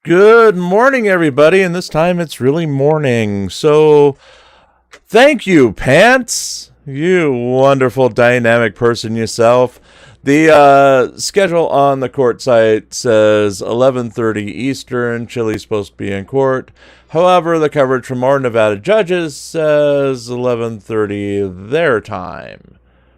Good morning, everybody, and this time it's really morning. So, thank you, Pants. You wonderful, dynamic person yourself. The schedule on the court site says 11:30 Eastern. Chille's supposed to be in court. However, the coverage from our Nevada judges says 11:30 their time.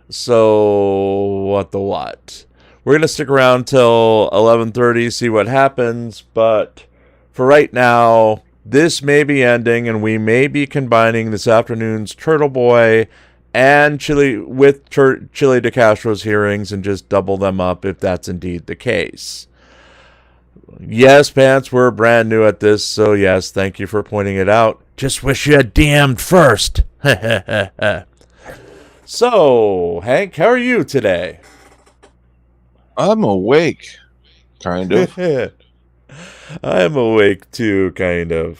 So, what the what? We're going to stick around till 11:30, see what happens, but for right now, this may be ending, and we may be combining this afternoon's Turtle Boy and Chille DeCastro's hearings and just double them up if that's indeed the case. Yes, Pants, we're brand new at this, so yes, thank you for pointing it out. Just wish you had DM'd first. So, Hank, how are you today? I'm awake, kind of. I'm awake too, kind of.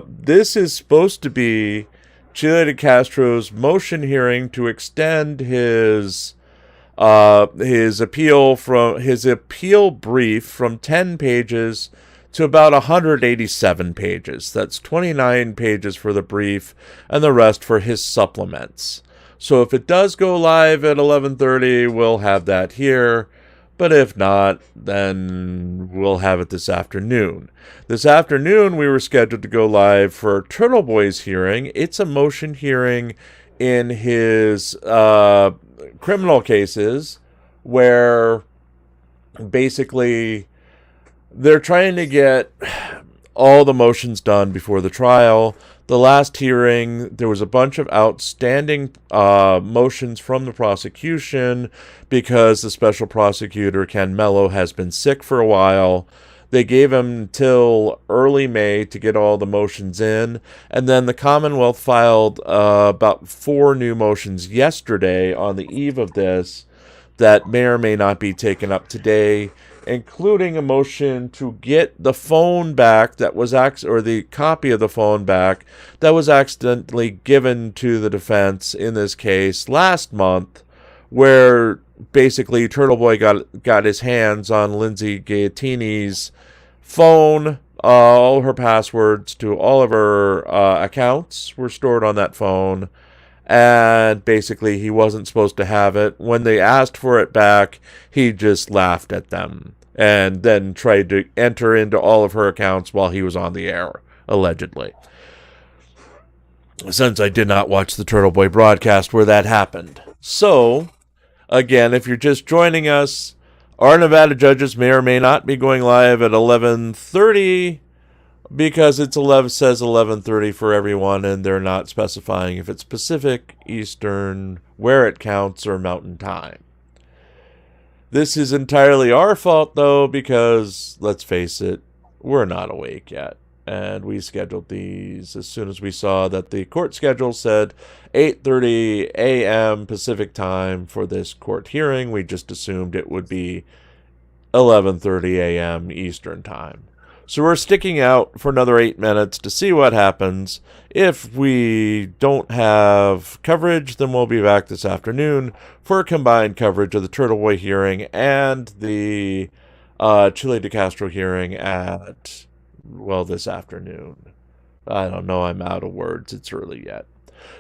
This is supposed to be Chille DeCastro's motion hearing to extend his appeal brief from 10 pages to about 187 pages. That's 29 pages for the brief and the rest for his supplements. So if it does go live at 11:30, we'll have that here. But if not, then we'll have it this afternoon. This afternoon, we were scheduled to go live for Turtle Boy's hearing. It's a motion hearing in his criminal cases where basically they're trying to get all the motions done before the trial. The last hearing, there was a bunch of outstanding motions from the prosecution because the special prosecutor, Ken Mello, has been sick for a while. They gave him till early May to get all the motions in, and then the Commonwealth filed about 4 new motions yesterday on the eve of this that may or may not be taken up today, including a motion to get the phone back that was or the copy of the phone back that was accidentally given to the defense in this case last month, where basically Turtle Boy got his hands on Lindsay Gaetini's phone. All her passwords to all of her accounts were stored on that phone. And basically, he wasn't supposed to have it. When they asked for it back, he just laughed at them and then tried to enter into all of her accounts while he was on the air, allegedly. Since I did not watch the Turtle Boy broadcast where that happened. So, again, if you're just joining us, our Nevada judges may or may not be going live at 11:30. Because says 11:30 for everyone, and they're not specifying if it's Pacific, Eastern, where it counts, or Mountain Time. This is entirely our fault, though, because, let's face it, we're not awake yet. And we scheduled these as soon as we saw that the court schedule said 8:30 a.m. Pacific Time for this court hearing. We just assumed it would be 11:30 a.m. Eastern Time. So we're sticking out for another 8 minutes to see what happens. If we don't have coverage, then we'll be back this afternoon for a combined coverage of the Turtle Boy hearing and the Chille DeCastro hearing this afternoon. I don't know, I'm out of words. It's early yet.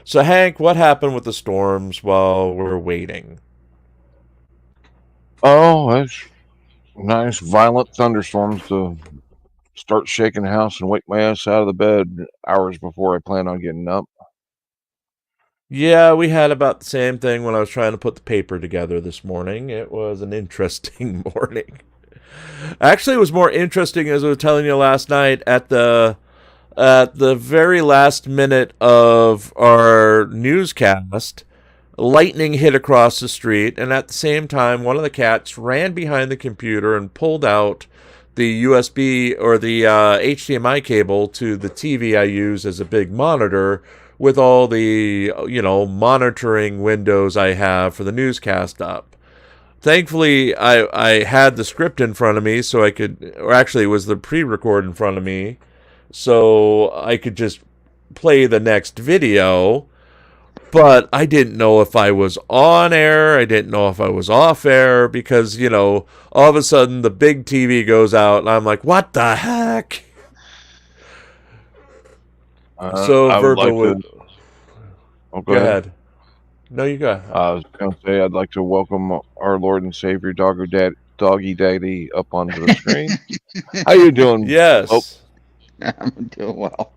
So, Hank, what happened with the storms while we're waiting? Oh, that's nice, violent thunderstorms to start shaking the house and wake my ass out of the bed hours before I plan on getting up. Yeah, we had about the same thing when I was trying to put the paper together this morning. It was an interesting morning. Actually, it was more interesting, as I was telling you last night, at the very last minute of our newscast, lightning hit across the street, and at the same time, one of the cats ran behind the computer and pulled out the USB or the HDMI cable to the TV I use as a big monitor with all the, monitoring windows I have for the newscast up. Thankfully, I had the script in front of me so I could, or actually it was the pre-record in front of me, so I could just play the next video. But I didn't know if I was on air. I didn't know if I was off air because, all of a sudden the big TV goes out and I'm like, what the heck? So I would Verbo like would... to... Oh, Go ahead. No, you go. I was going to say I'd like to welcome our Lord and Savior, Doggy Daddy, up onto the screen. How you doing? Yes. Oh. I'm doing well.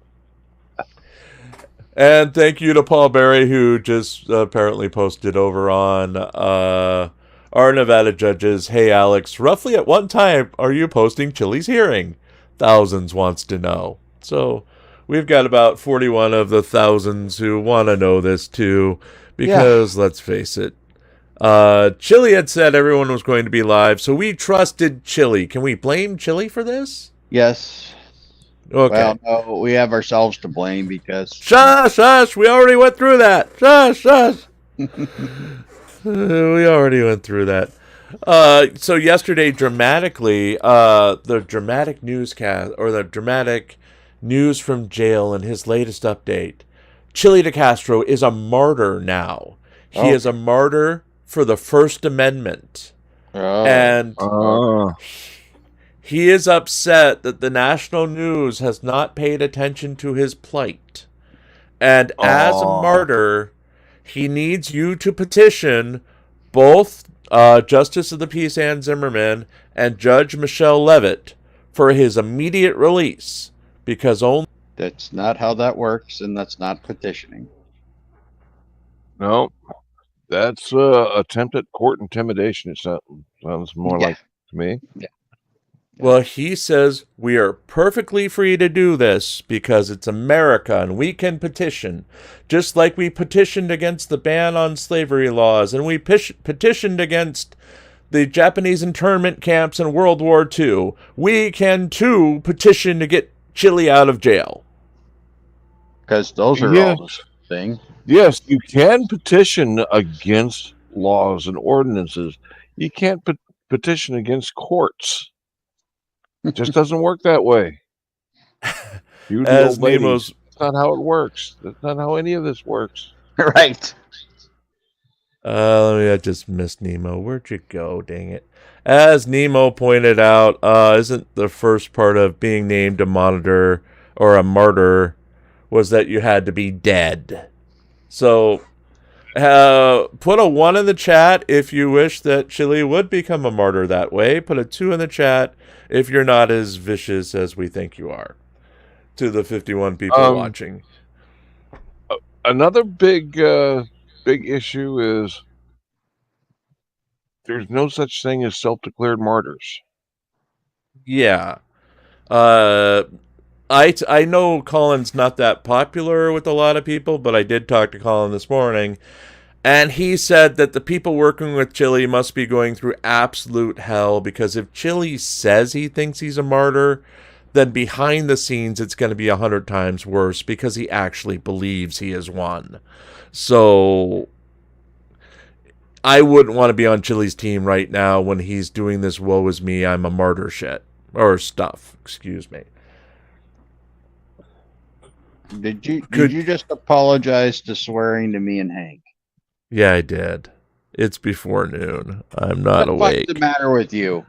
And thank you to Paul Berry, who just apparently posted over on our Nevada judges. Hey, Alex, roughly at what time are you posting Chille's hearing? Thousands wants to know. So we've got about 41 of the thousands who want to know this too, because let's face it, Chille had said everyone was going to be live, so we trusted Chille. Can we blame Chille for this? Yes. Okay. Well, no, we have ourselves to blame because... Shush! We already went through that. Shush! We already went through that. So yesterday, dramatically, the dramatic newscast, or the dramatic news from jail in his latest update, Chille DeCastro is a martyr now. He is a martyr for the First Amendment. And... he is upset that the national news has not paid attention to his plight. And as a martyr, he needs you to petition both Justice of the Peace Ann Zimmerman and Judge Michelle Levitt for his immediate release. Because only... That's not how that works, and that's not petitioning. No, that's attempted court intimidation. It sounds more like to me. Yeah. Well, he says we are perfectly free to do this because it's America and we can petition. Just like we petitioned against the ban on slavery laws and we petitioned against the Japanese internment camps in World War II. We can, too, petition to get Chille out of jail. Because those are all the thing. Yes, you can petition against laws and ordinances. You can't petition against courts. It just doesn't work that way. As Nemo's... That's not how it works. That's not how any of this works. Right. I just missed Nemo. Where'd you go? Dang it. As Nemo pointed out, isn't the first part of being named a monitor or a martyr was that you had to be dead? So, put a 1 in the chat if you wish that Chille would become a martyr that way. Put a 2 in the chat if you're not as vicious as we think you are. To the 51 people watching. Another big issue is there's no such thing as self-declared martyrs. Yeah. I know Colin's not that popular with a lot of people, but I did talk to Colin this morning, and he said that the people working with Chille must be going through absolute hell, because if Chille says he thinks he's a martyr, then behind the scenes it's going to be 100 times worse, because he actually believes he is one. So I wouldn't want to be on Chille's team right now when he's doing this woe is me, I'm a martyr shit. Or stuff, excuse me. Did you just apologize to swearing to me and Hank? Yeah, I did. It's before noon. I'm not awake. What's the matter with you?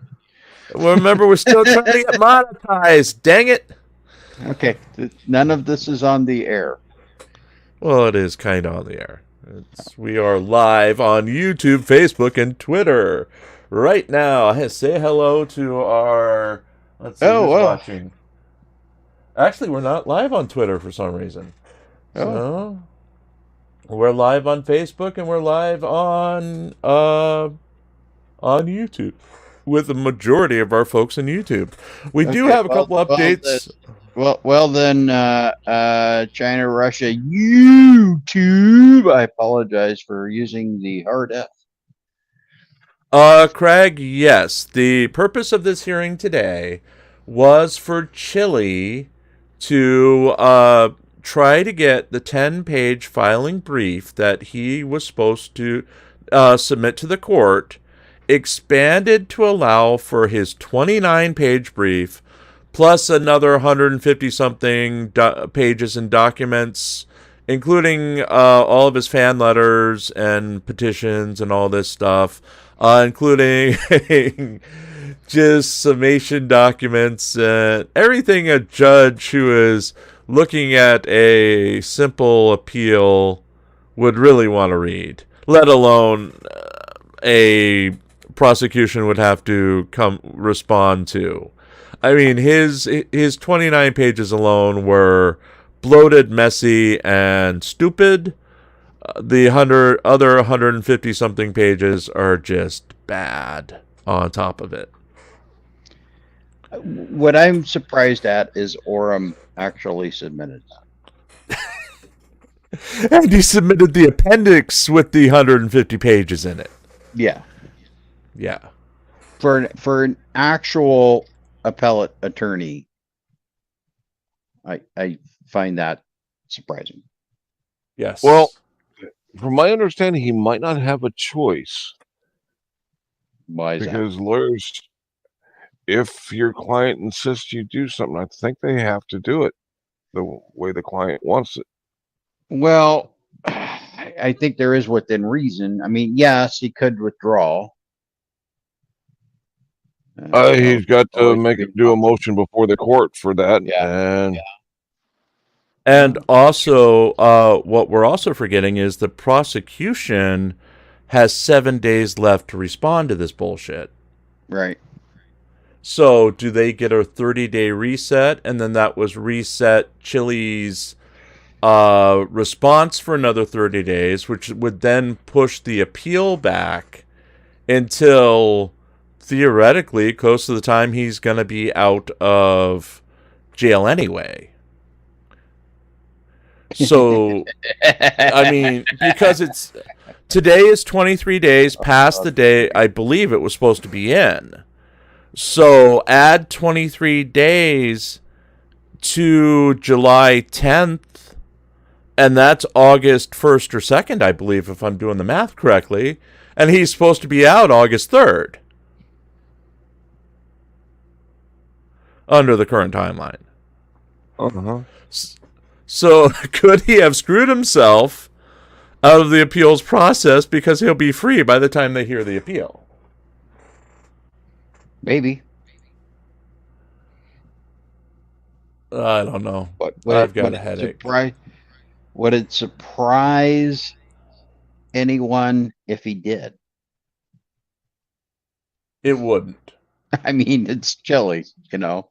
Well, remember, we're still trying to get monetized. Dang it. Okay, none of this is on the air. Well, it is kind of on the air. We are live on YouTube, Facebook, and Twitter right now. Say hello to our... Let's see who's watching. Actually, we're not live on Twitter for some reason. So, we're live on Facebook and we're live on YouTube with the majority of our folks on YouTube. We do have a couple updates. Well, then, China, Russia, YouTube. I apologize for using the hard F. Craig, yes. The purpose of this hearing today was for Chille to try to get the 10-page filing brief that he was supposed to submit to the court expanded to allow for his 29-page brief plus another 150-something pages and documents including all of his fan letters and petitions and all this stuff, including just summation documents and everything a judge who is looking at a simple appeal would really want to read, let alone a prosecution would have to respond to. I mean, his 29 pages alone were bloated, messy, and stupid. The other 150 something pages are just bad on top of it. What I'm surprised at is Orem actually submitted that. And he submitted the appendix with the 150 pages in it. Yeah. Yeah. For an actual appellate attorney, I find that surprising. Yes. Well, from my understanding, he might not have a choice. Why is because lawyers, if your client insists you do something, I think they have to do it the way the client wants it. Well, I think there is within reason. I mean, yes, he could withdraw. He's got to do a motion before the court for that. Yeah. And also, what we're also forgetting is the prosecution has 7 days left to respond to this bullshit. Right. So, do they get a 30-day reset, and then that was reset Chille's response for another 30 days, which would then push the appeal back until theoretically close to the time he's going to be out of jail anyway. So, I mean, because today is 23 days past the day I believe it was supposed to be in. So add 23 days to July 10th, and that's August 1st or 2nd, I believe, if I'm doing the math correctly. And he's supposed to be out August 3rd. Under the current timeline. Uh-huh. So could he have screwed himself out of the appeals process because he'll be free by the time they hear the appeal? Maybe. I don't know. I've got a headache. Would it surprise anyone if he did? It wouldn't. I mean, it's Chille, you know.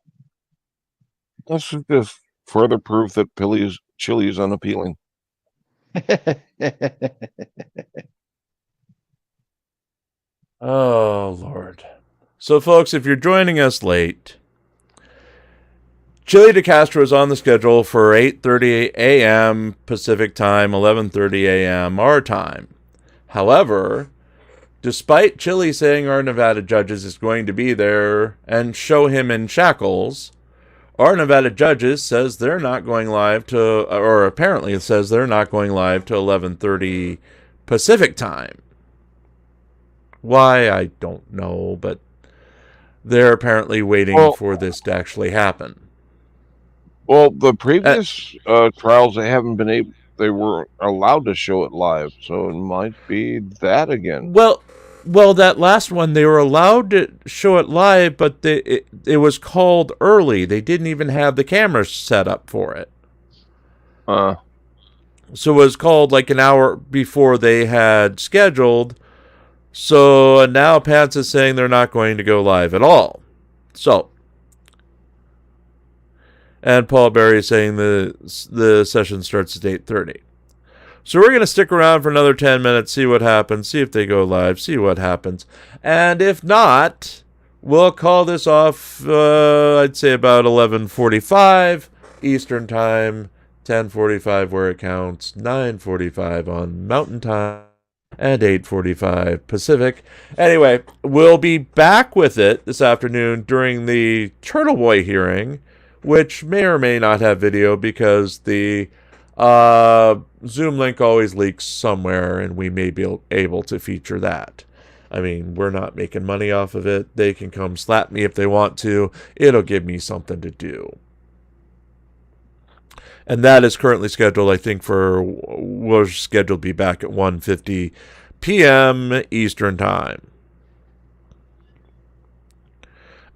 That's just further proof that Chille is unappealing. Oh, Lord. So, folks, if you're joining us late, Chille DeCastro is on the schedule for 8:30 a.m. Pacific time, 11:30 a.m. our time. However, despite Chille saying our Nevada judges is going to be there and show him in shackles, our Nevada judges says they're not going live to, or apparently it says they're not going live to 11:30 Pacific time. Why, I don't know, but they're apparently waiting for this to actually happen. Well, the previous trials, they weren't allowed to show it live, so it might be that again. Well, that last one, they were allowed to show it live, but it was called early. They didn't even have the cameras set up for it. So it was called like an hour before they had scheduled. So now Pants is saying they're not going to go live at all. So, and Paul Berry is saying the session starts at 8:30. So we're going to stick around for another 10 minutes, see what happens, see if they go live, see what happens. And if not, we'll call this off, I'd say about 11:45 Eastern Time, 10:45 where it counts, 9:45 on Mountain Time, and 8:45 Pacific. Anyway, we'll be back with it this afternoon during the Turtle Boy hearing, which may or may not have video because the Zoom link always leaks somewhere, and we may be able to feature that. I mean, we're not making money off of it. They can come slap me if they want to. It'll give me something to do. And that is currently scheduled, I think, we're scheduled to be back at 1:50 p.m. Eastern Time.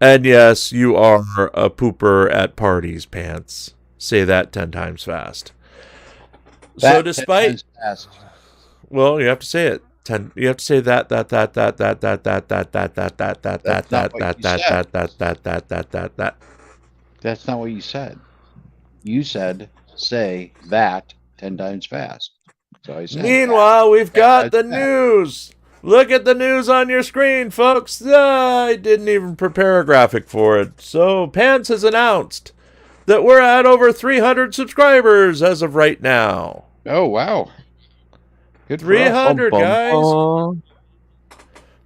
And yes, you are a pooper at parties, Pants. Say that 10 times fast. So despite... Well, you have to say it. You have to say that. That's not what you said. You said, say that 10 times fast. So I said. Meanwhile, we've got the news. Look at the news on your screen, folks. I didn't even prepare a graphic for it. So Pants has announced that we're at over 300 subscribers as of right now. Oh, wow. Good 300, guys.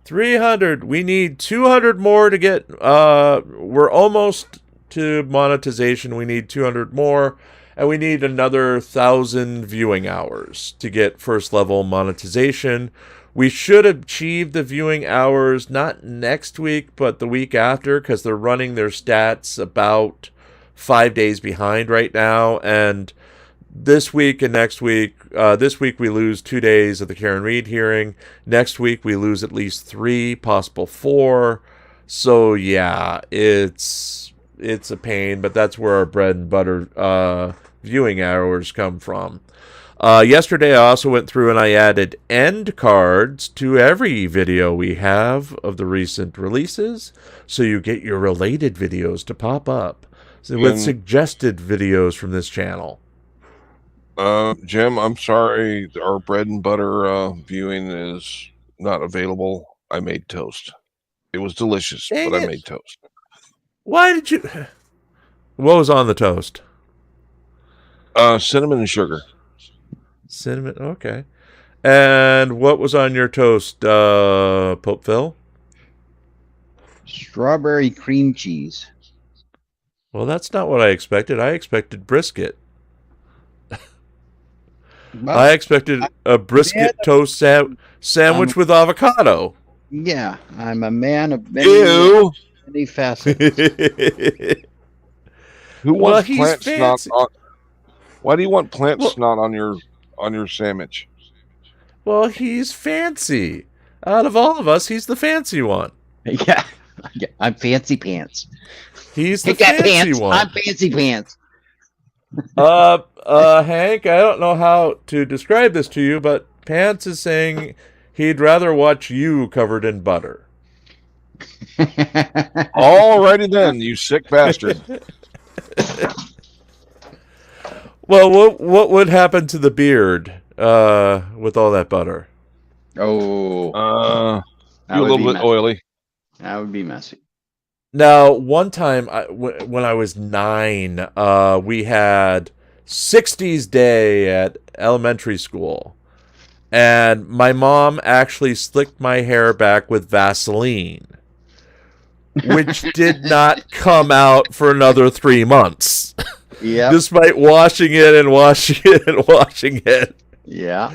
300. We need 200 more to get... we're almost to monetization. We need 200 more. And we need another 1,000 viewing hours to get first level monetization. We should achieve the viewing hours not next week, but the week after, because they're running their stats about 5 days behind right now. And this week and next week, this week we lose 2 days of the Karen Reed hearing. Next week we lose at least 3, possible 4. So yeah, it's a pain, but that's where our bread and butter viewing hours come from. Yesterday I also went through and I added end cards to every video we have of the recent releases, so you get your related videos to pop up with suggested videos from this channel. Jim, I'm sorry, our bread and butter viewing is not available. I made toast. It was delicious, but I made toast. Why did you... What was on the toast? Cinnamon and sugar. Cinnamon, okay. And what was on your toast, Pope Phil? Strawberry cream cheese. Well, that's not what I expected. I expected brisket. Well, I expected a brisket toast sandwich with avocado. Yeah, I'm a man of many facets. Who wants plant snot on? Why do you want plant snot on your sandwich? Well, he's fancy. Out of all of us, he's the fancy one. Yeah, I'm fancy pants. He's the fancy one. I'm fancy pants. Hank, I don't know how to describe this to you, but Pants is saying he'd rather watch you covered in butter. Alrighty then, you sick bastard. Well, what would happen to the beard with all that butter? Oh, a little bit oily. That would be messy. Now, one time when I was 9, we had 60s Day at elementary school. And my mom actually slicked my hair back with Vaseline, which did not come out for another 3 months. Yeah. Despite washing it and washing it and washing it. Yeah.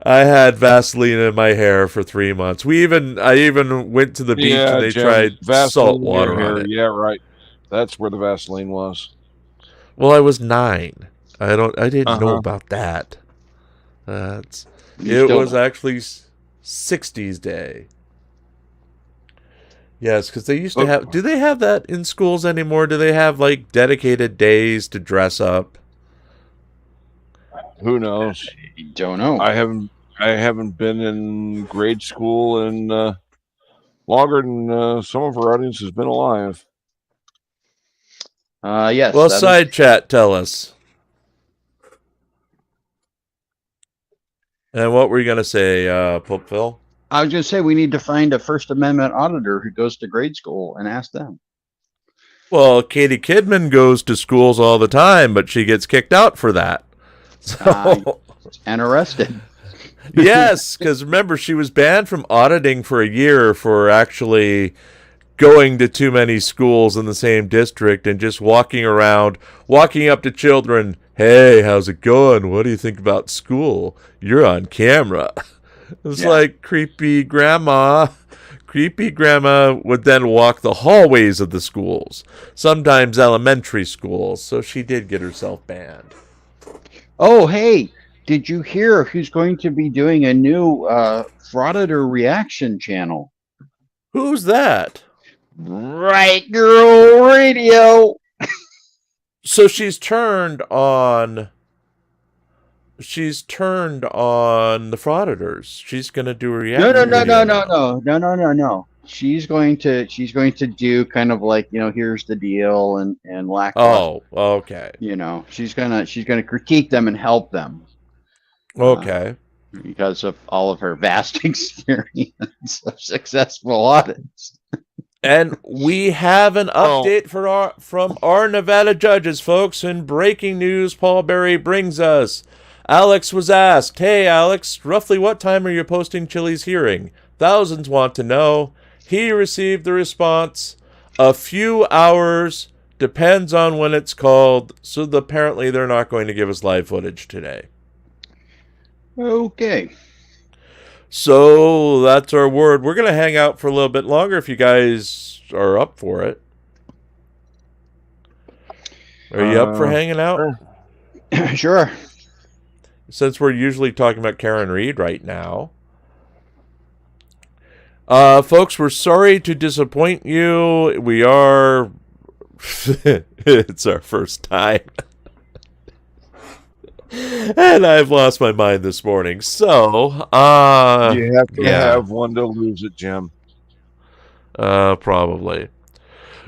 I had Vaseline in my hair for 3 months. I even went to the beach and they tried salt water on it. Yeah, right. That's where the Vaseline was. Well, I was 9. I didn't know about that. It was actually 60s Day. Yes, because they used to have... Do they have that in schools anymore? Do they have, like, dedicated days to dress up? Who knows? I don't know. I haven't been in grade school in longer than some of our audience has been alive. Yes. Well, side chat, tell us. And what were you going to say, Pope Phil? I was going to say we need to find a First Amendment auditor who goes to grade school and ask them. Well, Katie Kidman goes to schools all the time, but she gets kicked out for that. So, and arrested. Yes, because remember, she was banned from auditing for a year for actually going to too many schools in the same district and just walking around, walking up to children. Hey, how's it going? What do you think about school? You're on camera. It's like creepy grandma. Creepy grandma would then walk the hallways of the schools, sometimes elementary schools, so she did get herself banned. Oh, hey, did you hear who's going to be doing a new Frauditor reaction channel? Who's that? Right Girl Radio. So she's turned on. She's turned on the frauditors. She's gonna do a reaction video now. No. She's going to do kind of like, here's the deal and lackluster. Oh, okay. She's gonna critique them and help them. Okay. Because of all of her vast experience of successful audits. And we have an update from our Nevada judges, folks. In breaking news, Paul Berry brings us. Alex was asked, "Hey, Alex, roughly what time are you posting Chille's hearing? Thousands want to know." He received the response, "A few hours, depends on when it's called." So apparently they're not going to give us live footage today. Okay. So that's our word. We're going to hang out for a little bit longer if you guys are up for it. Are you up for hanging out? Sure. Since we're usually talking about Karen Reed right now. Folks, we're sorry to disappoint you. We are... It's our first time. And I've lost my mind this morning. So, you have to have one to lose it, Jim. Probably.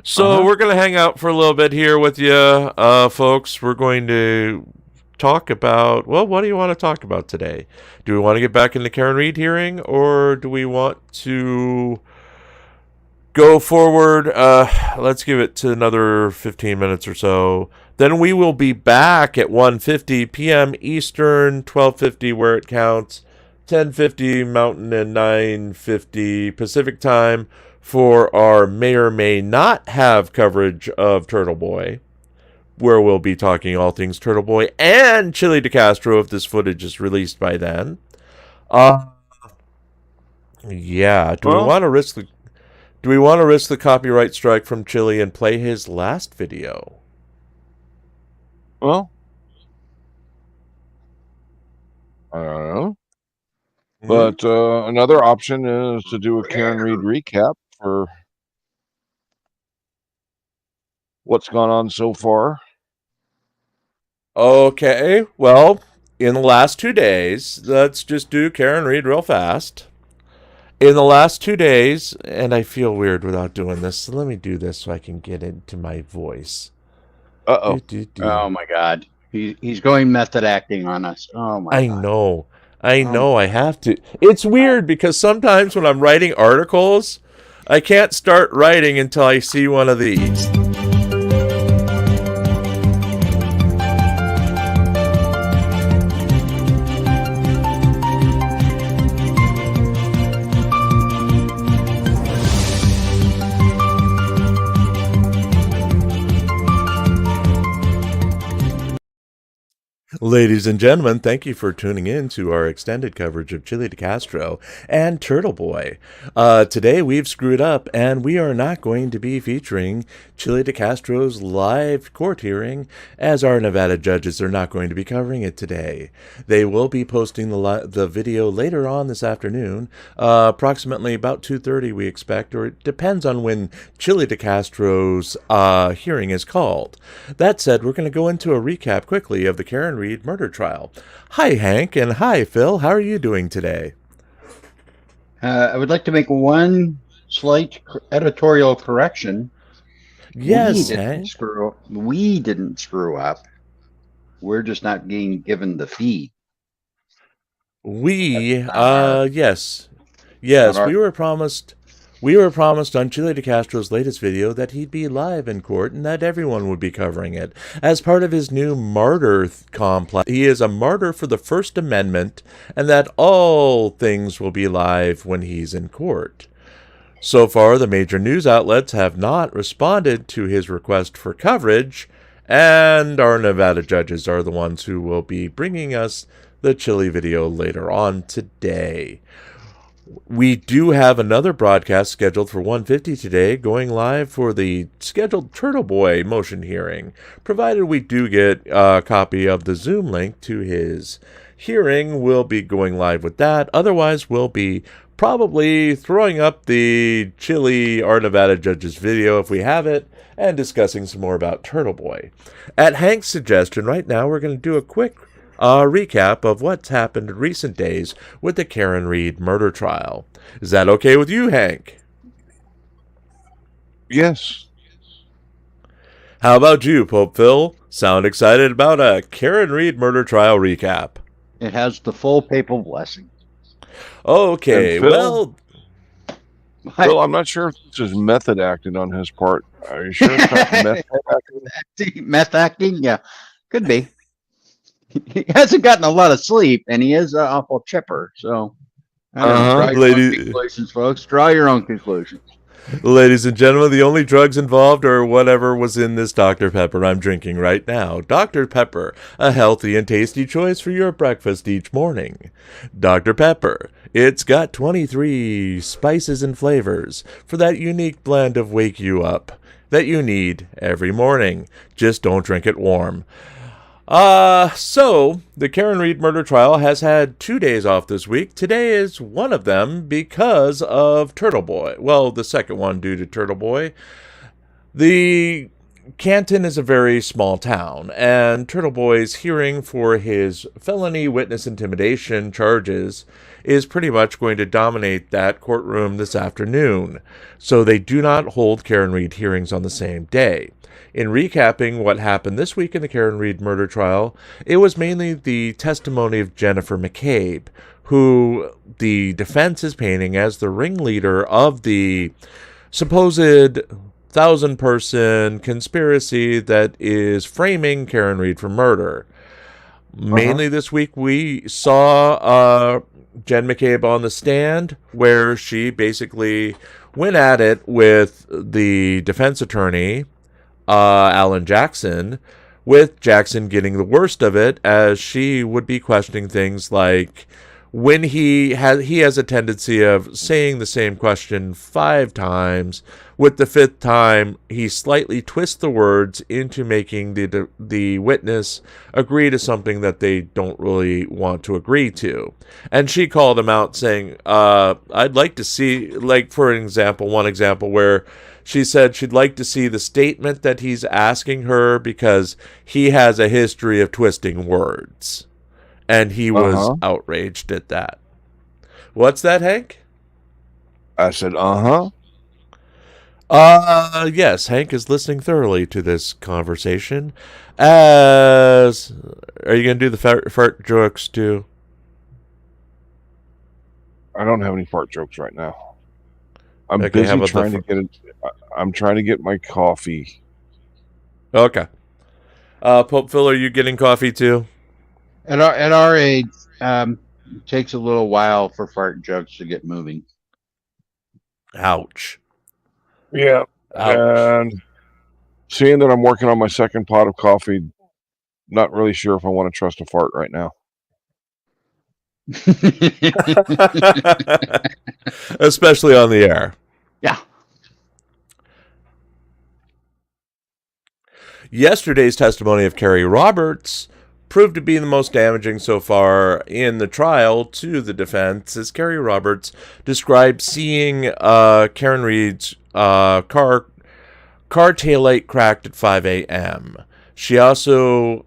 So we're going to hang out for a little bit here with you, folks. We're going to talk about, well, what do you want to talk about today? Do we want to get back in the Karen Reed hearing, or do we want to go forward? Let's give it to another 15 minutes or so. Then we will be back at 1:50 p.m. Eastern, 12:50 where it counts, 10:50 Mountain, and 9:50 Pacific time for our may or may not have coverage of Turtle Boy, where we'll be talking all things Turtle Boy and Chille DeCastro if this footage is released by then. Yeah. Do we want to risk the copyright strike from Chille and play his last video? Well, I don't know. But another option is to do a Karen Reed recap for what's gone on so far. Okay, well, in the last 2 days, let's just do Karen Reed real fast. In the last 2 days, and I feel weird without doing this, so let me do this so I can get into my voice. Uh-oh. Oh, my God. He's going method acting on us. Oh, my God. I know, I have to. It's weird because sometimes when I'm writing articles, I can't start writing until I see one of these. Ladies and gentlemen, thank you for tuning in to our extended coverage of Chille DeCastro and Turtle Boy. Today we've screwed up and we are not going to be featuring Chille DeCastro's live court hearing, as our Nevada judges are not going to be covering it today. They will be posting the video later on this afternoon, approximately about 2:30 we expect, or it depends on when Chille DeCastro's hearing is called. That said, we're going to go into a recap quickly of the Karen Reed murder trial. Hi, Hank, and hi, Phil. How are you doing today? I would like to make one slight editorial correction. Yes, Hank. We didn't screw up. We're just not being given the feed. Yes. We were promised on Chille DeCastro's latest video that he'd be live in court and that everyone would be covering it. As part of his new martyr complex, he is a martyr for the First Amendment, and that all things will be live when he's in court. So far, the major news outlets have not responded to his request for coverage, and our Nevada judges are the ones who will be bringing us the Chille video later on today. We do have another broadcast scheduled for 1:50 today, going live for the scheduled Turtle Boy motion hearing, provided we do get a copy of the Zoom link to his hearing. We'll be going live with that. Otherwise, we'll be probably throwing up the Chille Our Nevada Judges video if we have it, and discussing some more about Turtle Boy. At Hank's suggestion, right now we're going to do a quick recap of what's happened in recent days with the Karen Reed murder trial. Is that okay with you, Hank? Yes. How about you, Pope Phil? Sound excited about a Karen Reed murder trial recap? It has the full papal blessing. Okay, And Phil? well... Phil, I'm not sure if this is method acting on his part. Are you sure it's not method acting? Meth acting? Yeah, could be. He hasn't gotten a lot of sleep, and he is awful chipper. So, I don't know, draw your own conclusions, folks. Draw your own conclusions. Ladies and gentlemen, the only drugs involved are whatever was in this Dr. Pepper I'm drinking right now. Dr. Pepper, a healthy and tasty choice for your breakfast each morning. Dr. Pepper, it's got 23 spices and flavors for that unique blend of wake you up that you need every morning. Just don't drink it warm. So the Karen Reed murder trial has had 2 days off this week. Today is one of them because of Turtle Boy. Well, the second one due to Turtle Boy. The Canton is a very small town, and Turtle Boy's hearing for his felony witness intimidation charges is pretty much going to dominate that courtroom this afternoon. So they do not hold Karen Reed hearings on the same day. In recapping what happened this week in the Karen Reed murder trial, it was mainly the testimony of Jennifer McCabe, who the defense is painting as the ringleader of the supposed 1,000-person conspiracy that is framing Karen Reed for murder. Mainly this week we saw Jen McCabe on the stand, where she basically went at it with the defense attorney, Alan Jackson, with Jackson getting the worst of it, as she would be questioning things like when he has a tendency of saying the same question 5 times. With the 5th time, he slightly twists the words into making the witness agree to something that they don't really want to agree to. And she called him out, saying, I'd like to see, like, for example, one example where she said she'd like to see the statement that he's asking her because he has a history of twisting words. And he was outraged at that. What's that, Hank? I said, yes, Hank is listening thoroughly to this conversation. Are you going to do the fart jokes too? I don't have any fart jokes right now. I'm Okay, busy trying to get it. I'm trying to get my coffee. Okay. Pope Phil, are you getting coffee too? At our age, it takes a little while for fart jokes to get moving. Ouch. Yeah. Ouch. And seeing that I'm working on my second pot of coffee, not really sure if I want to trust a fart right now. Especially on the air. Yeah. Yesterday's testimony of Carrie Roberts proved to be the most damaging so far in the trial to the defense, as Carrie Roberts described seeing Karen Reed's car taillight cracked at 5 a.m. She also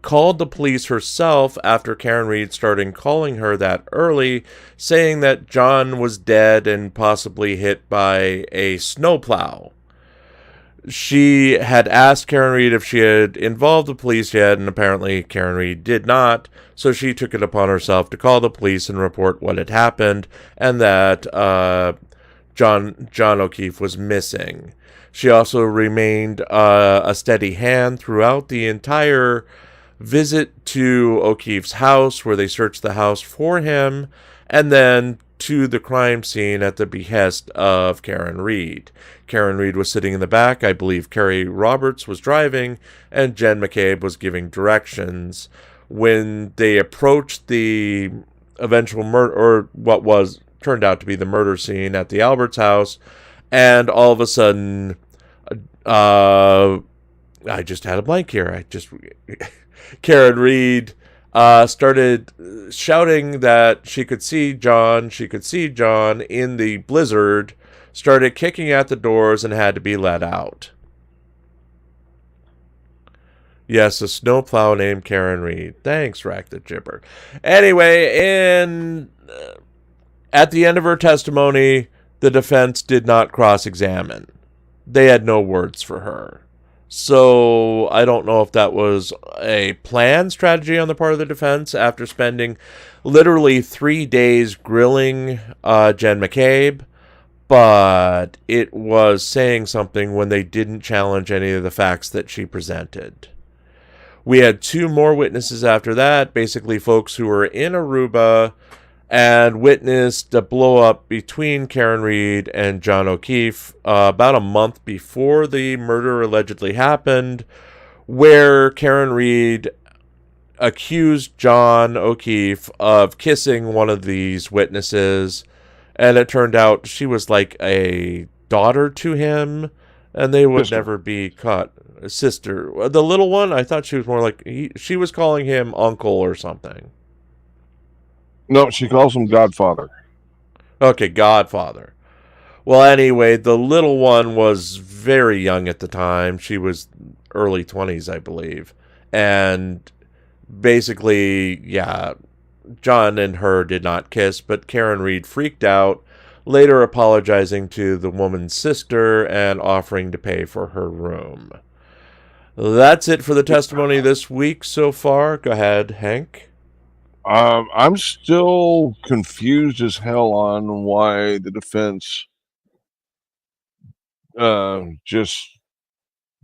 called the police herself after Karen Reed started calling her that early, saying that John was dead and possibly hit by a snowplow. She had asked Karen Reed if she had involved the police yet, and apparently Karen Reed did not, so she took it upon herself to call the police and report what had happened, and that John O'Keefe was missing. She also remained a steady hand throughout the entire visit to O'Keefe's house, where they searched the house for him, and then to the crime scene at the behest of Karen Reed. Karen Reed was sitting in the back. I believe Carrie Roberts was driving, and Jen McCabe was giving directions. When they approached the eventual murder, or what was turned out to be the murder scene at the Alberts house. And all of a sudden, I just had a blank here. Karen Reed started shouting that she could see John in the blizzard, started kicking at the doors, and had to be let out. Yes, a snowplow named Karen Reed. Thanks, Rack the Chipper. Anyway, at the end of her testimony, the defense did not cross-examine. They had no words for her. So I don't know if that was a planned strategy on the part of the defense after spending literally 3 days grilling Jen McCabe, but it was saying something when they didn't challenge any of the facts that she presented. We had 2 more witnesses after that, basically folks who were in Aruba and witnessed a blow-up between Karen Reed and John O'Keefe about a month before the murder allegedly happened, where Karen Reed accused John O'Keefe of kissing one of these witnesses, and it turned out she was like a daughter to him, and they would never be caught. Sister. The little one, I thought she was more like, she was calling him uncle or something. No, she calls him Godfather. Okay, Godfather. Well, anyway, the little one was very young at the time. She was early 20s, I believe. And basically, yeah, John and her did not kiss, but Karen Reed freaked out, later apologizing to the woman's sister and offering to pay for her room. That's it for the testimony this week so far. Go ahead, Hank. I'm still confused as hell on why the defense just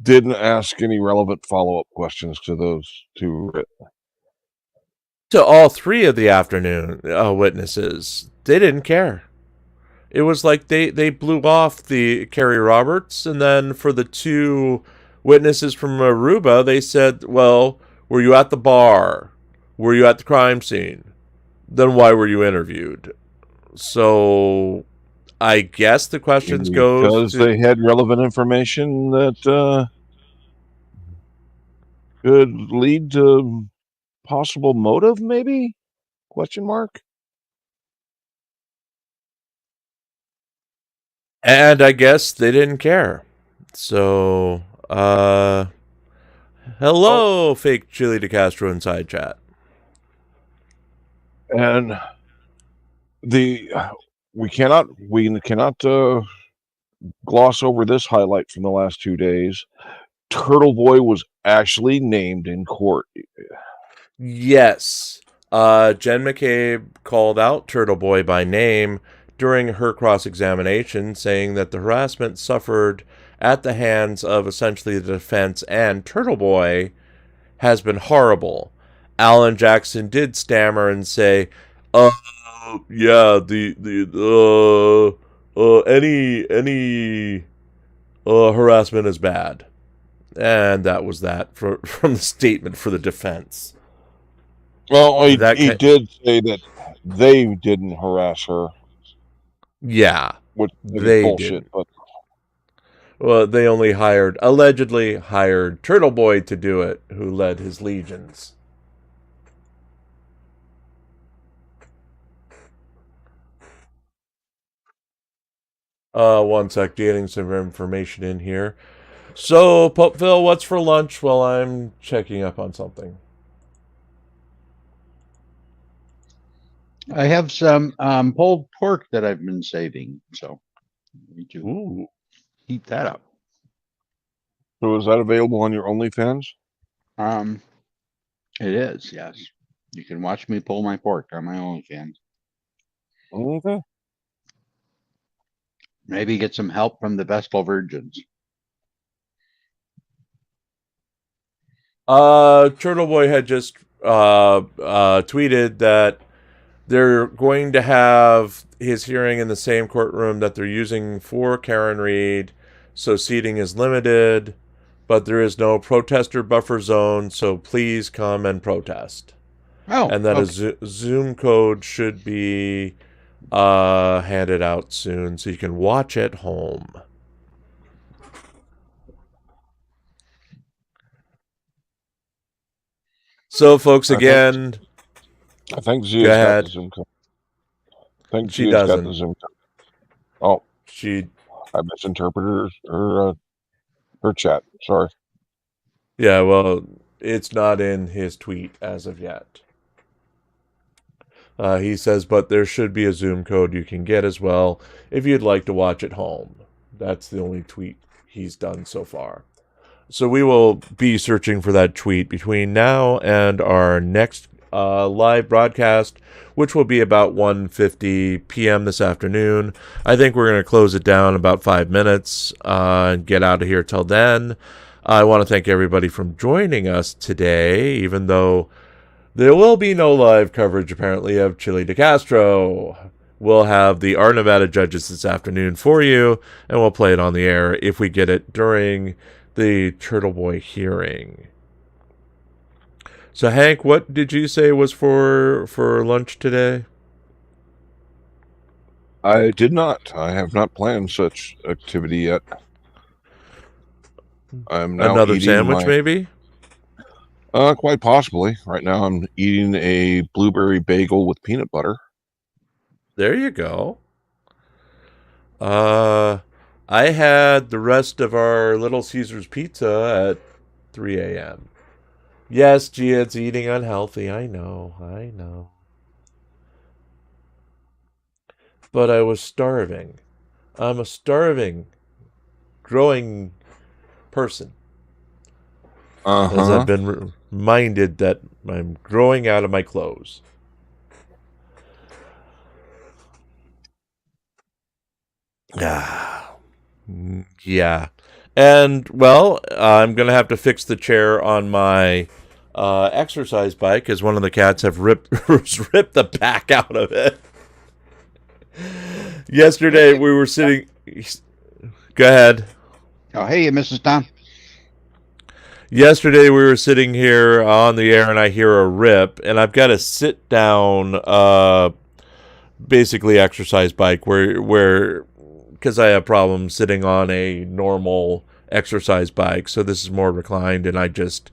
didn't ask any relevant follow-up questions to those 2. To all 3 of the afternoon witnesses, they didn't care. It was like they blew off the Carrie Roberts, and then for the 2 witnesses from Aruba, they said, well, were you at the bar? Were you at the crime scene? Then why were you interviewed? So I guess the questions because they had relevant information that could lead to possible motive, maybe? Question mark. And I guess they didn't care. So, hello, fake Chille DeCastro inside chat. And we cannot gloss over this highlight from the last 2 days. Turtle Boy was actually named in court. Yes. Jen McCabe called out Turtle Boy by name during her cross-examination, saying that the harassment suffered at the hands of essentially the defense and Turtle Boy has been horrible. Alan Jackson did stammer and say, yeah, any harassment is bad. And that was that from the statement for the defense. Well, he did say that they didn't harass her. Yeah, which they bullshit. did. But well, they only allegedly hired Turtle Boy to do it, who led his legions. One sec, getting some information in here. So, Popeville, what's for lunch while I'm checking up on something? I have some pulled pork that I've been saving, so I need to heat that up. So is that available on your OnlyFans? It is, yes. You can watch me pull my pork on my OnlyFans. Okay. Maybe get some help from the Vestal Virgins. Turtle Boy had just tweeted that they're going to have his hearing in the same courtroom that they're using for Karen Reed, so seating is limited, but there is no protester buffer zone, so please come and protest. Oh, and that a Zoom code should be handed out soon so you can watch at home. So, folks, again, I think go Zia's got ahead. the Zoom code. I think She Zia's got doesn't. the Zoom code. Oh, I misinterpreted her chat. Sorry. Yeah, well, it's not in his tweet as of yet. He says, but there should be a Zoom code you can get as well if you'd like to watch at home. That's the only tweet he's done so far. So we will be searching for that tweet between now and our next live broadcast, which will be about 1:50 p.m. this afternoon. I think we're going to close it down about 5 minutes and get out of here till then. I want to thank everybody for joining us today, even though there will be no live coverage, apparently, of Chille DeCastro. We'll have the Our Nevada judges this afternoon for you, and we'll play it on the air if we get it during the Turtle Boy hearing. So, Hank, what did you say was for lunch today? I did not. I have not planned such activity yet. I'm now Another eating sandwich, maybe? Quite possibly. Right now I'm eating a blueberry bagel with peanut butter. There you go. I had the rest of our Little Caesars pizza at 3 a.m. Yes, Gia, it's eating unhealthy. I know. But I was starving. I'm a starving, growing person. As I've been reminded that I'm growing out of my clothes. Yeah. And, well, I'm going to have to fix the chair on my exercise bike as one of the cats have ripped the back out of it. Yesterday we were sitting... Go ahead. Oh, hey, Mrs. Tom. Yesterday we were sitting here on the air and I hear a rip, and I've got a sit down basically exercise bike where because I have problems sitting on a normal exercise bike, so this is more reclined, and I just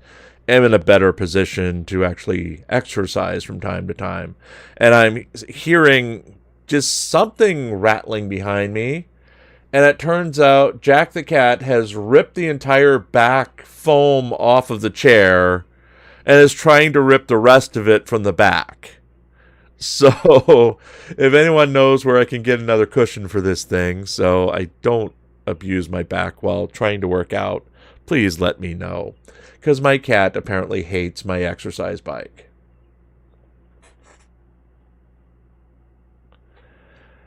am in a better position to actually exercise from time to time. And I'm hearing just something rattling behind me, and it turns out Jack the cat has ripped the entire back foam off of the chair and is trying to rip the rest of it from the back. So, if anyone knows where I can get another cushion for this thing so I don't abuse my back while trying to work out, please let me know. Because my cat apparently hates my exercise bike.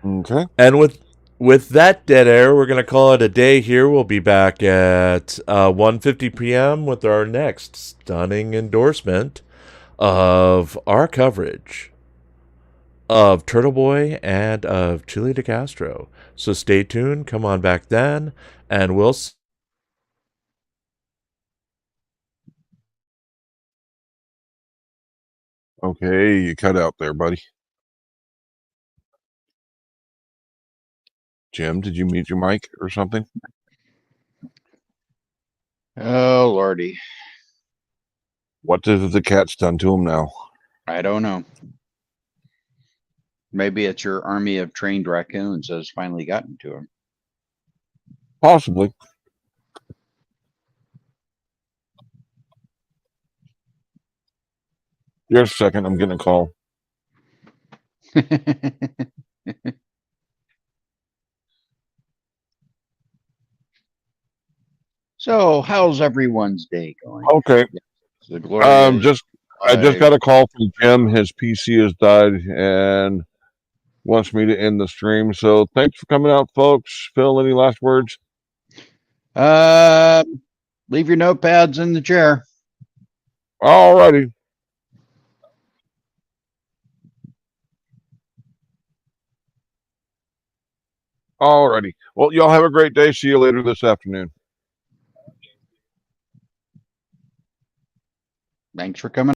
Okay. And with that dead air, we're going to call it a day here. We'll be back at 1:50 p.m. with our next stunning endorsement of our coverage of Turtle Boy and of Chille DeCastro. So stay tuned. Come on back then, and we'll see. Okay, you cut out there, buddy. Jim, did you mute your mic or something? Oh, Lordy. What have the cats done to him now? I don't know. Maybe it's your army of trained raccoons has finally gotten to him. Possibly. Just a second, I'm getting a call. So, how's everyone's day going? Okay. I just got a call from Jim. His PC has died and wants me to end the stream. So thanks for coming out, folks. Phil, any last words? Leave your notepads in the chair. All righty. All righty. Well, y'all have a great day. See you later this afternoon. Thanks for coming.